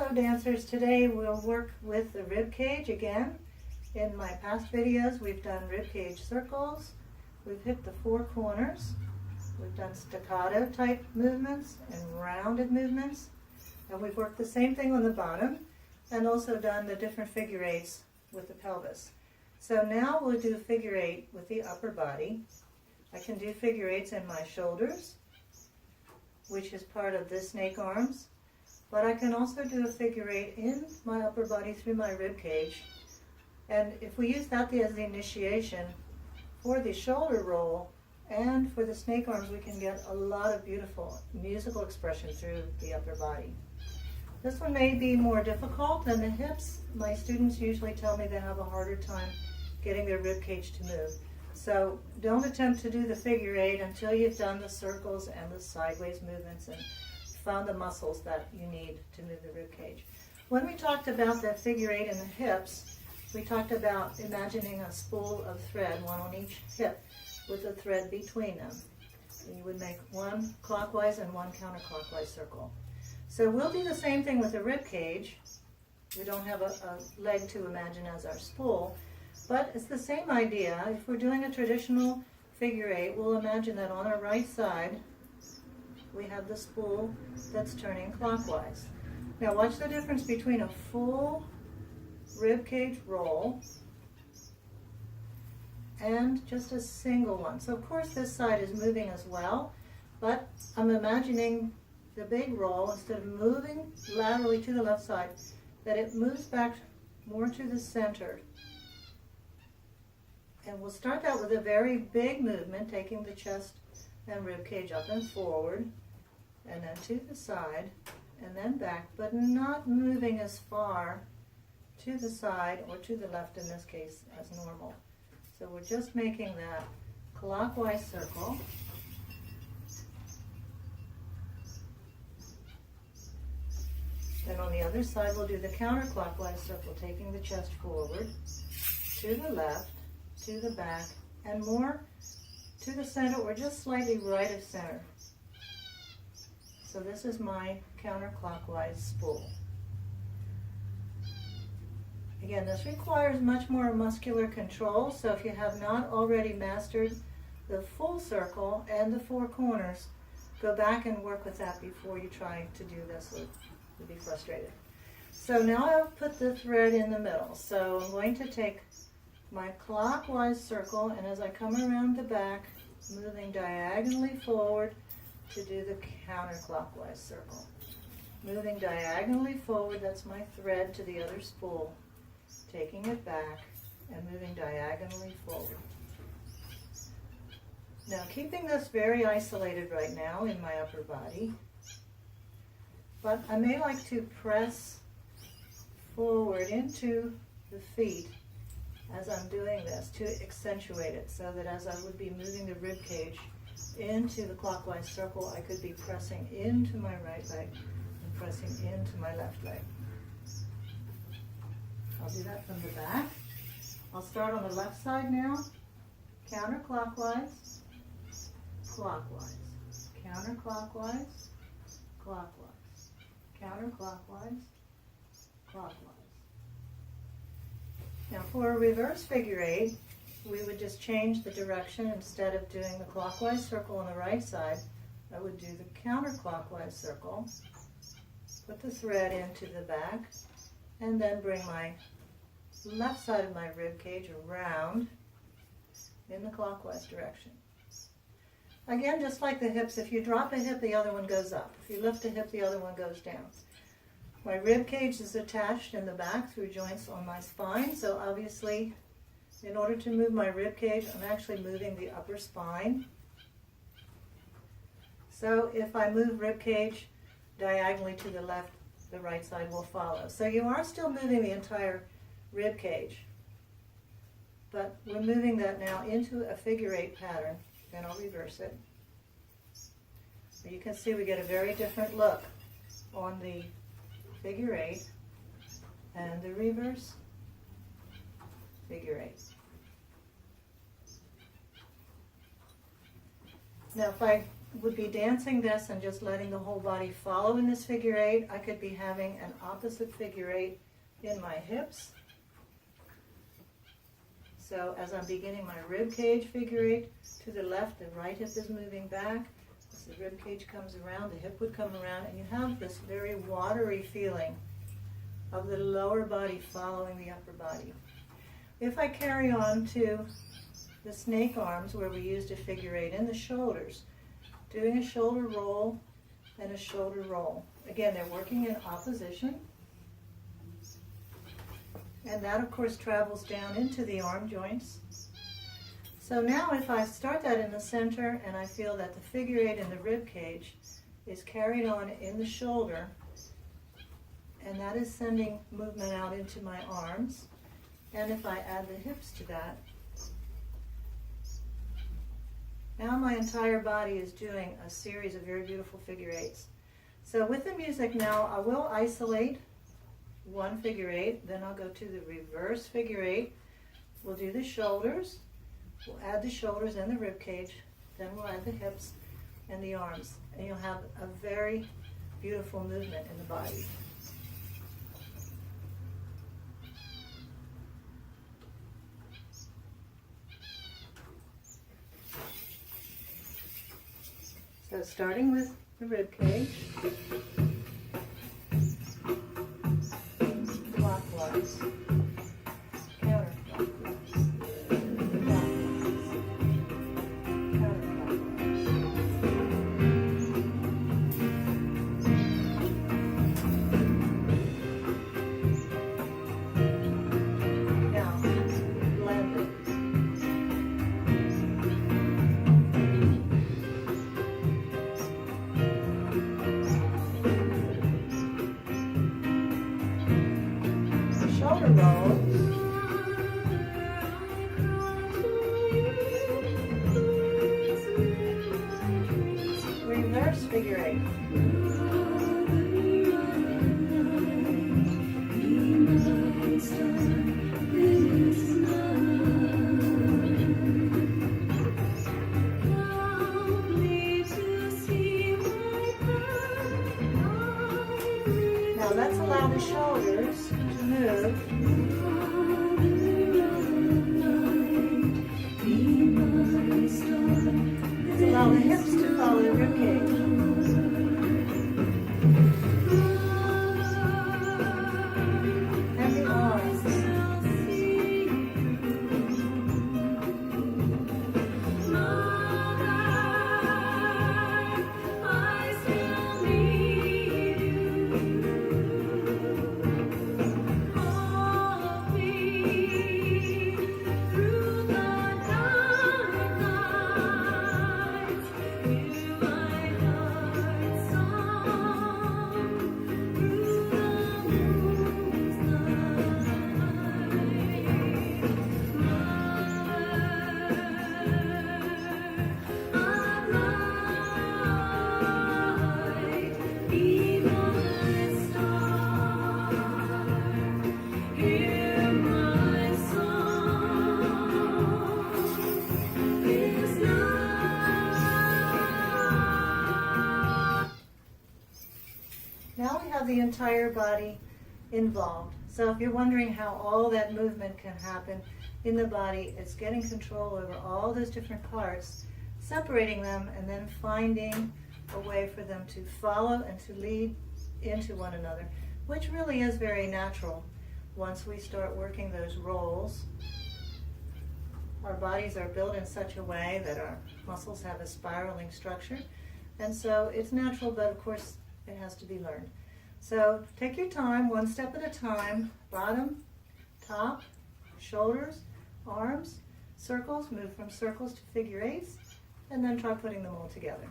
Hello dancers, today we'll work with the rib cage again. In my past videos we've done rib cage circles, we've hit the four corners, we've done staccato type movements and rounded movements, and we've worked the same thing on the bottom and also done the different figure eights with the pelvis. So now we'll do figure eight with the upper body. I can do figure eights in my shoulders, which is part of the snake arms, but I can also do a figure eight in my upper body through my rib cage. And if we use that as the initiation for the shoulder roll and for the snake arms, we can get a lot of beautiful musical expression through the upper body. This one may be more difficult than the hips. My students usually tell me they have a harder time getting their rib cage to move. So don't attempt to do the figure eight until you've done the circles and the sideways movements and found the muscles that you need to move the rib cage. When we talked about that figure eight in the hips, we talked about imagining a spool of thread, one on each hip, with a thread between them. And you would make one clockwise and one counterclockwise circle. So we'll do the same thing with the rib cage. We don't have a leg to imagine as our spool, but it's the same idea. If we're doing a traditional figure eight, we'll imagine that on our right side, we have the spool that's turning clockwise. Now watch the difference between a full rib cage roll and just a single one. So of course this side is moving as well, but I'm imagining the big roll, instead of moving laterally to the left side, that it moves back more to the center. And we'll start out with a very big movement, taking the chest and rib cage up and forward, and then to the side, and then back, but not moving as far to the side or to the left in this case as normal. So we're just making that clockwise circle. Then on the other side we'll do the counterclockwise circle, taking the chest forward, to the left, to the back, and more to the center or just slightly right of center. So this is my counterclockwise spool. Again, this requires much more muscular control, so if you have not already mastered the full circle and the four corners, go back and work with that before you try to do this. You'll be frustrated. So now I've put the thread in the middle. So I'm going to take my clockwise circle, and as I come around the back, moving diagonally forward to do the counterclockwise circle. Moving diagonally forward, that's my thread to the other spool. Taking it back and moving diagonally forward. Now keeping this very isolated right now in my upper body, but I may like to press forward into the feet as I'm doing this to accentuate it, so that as I would be moving the rib cage into the clockwise circle, I could be pressing into my right leg and pressing into my left leg. I'll do that from the back. I'll start on the left side now. Counterclockwise, clockwise, counterclockwise, clockwise, counterclockwise, clockwise. Now for a reverse figure eight, we would just change the direction. Instead of doing the clockwise circle on the right side, I would do the counterclockwise circle, put the thread into the back, and then bring my left side of my rib cage around in the clockwise direction. Again, just like the hips, if you drop a hip, the other one goes up. If you lift a hip, the other one goes down. My rib cage is attached in the back through joints on my spine, so obviously in order to move my rib cage, I'm actually moving the upper spine. So if I move rib cage diagonally to the left, the right side will follow. So you are still moving the entire rib cage, but we're moving that now into a figure eight pattern. Then I'll reverse it. So you can see we get a very different look on the figure eight and the reverse figure eight. Now if I would be dancing this and just letting the whole body follow in this figure eight, I could be having an opposite figure eight in my hips. So as I'm beginning my rib cage figure eight, to the left, the right hip is moving back. As the rib cage comes around, the hip would come around, and you have this very watery feeling of the lower body following the upper body. If I carry on to the snake arms, where we used a figure eight in the shoulders, doing a shoulder roll and a shoulder roll. Again, they're working in opposition. And that, of course, travels down into the arm joints. So now if I start that in the center and I feel that the figure eight in the rib cage is carried on in the shoulder, and that is sending movement out into my arms, and if I add the hips to that, now my entire body is doing a series of very beautiful figure eights. So with the music now, I will isolate one figure eight, then I'll go to the reverse figure eight. We'll do the shoulders, we'll add the shoulders and the rib cage, then we'll add the hips and the arms, and you'll have a very beautiful movement in the body. So starting with the rib cage, clockwise, counterclockwise, clockwise, counterclockwise. Now, blend it. Shoulder roll. Reverse figure eight. Now let's allow the shoulders to move. Allow the hips to follow the rib cage. And the arms. Now we have the entire body involved. So if you're wondering how all that movement can happen in the body, it's getting control over all those different parts, separating them, and then finding a way for them to follow and to lead into one another, which really is very natural. Once we start working those rolls, our bodies are built in such a way that our muscles have a spiraling structure, and so it's natural, but of course it has to be learned. So take your time, one step at a time. Bottom, top, shoulders, arms, circles. Move from circles to figure eights, and then try putting them all together.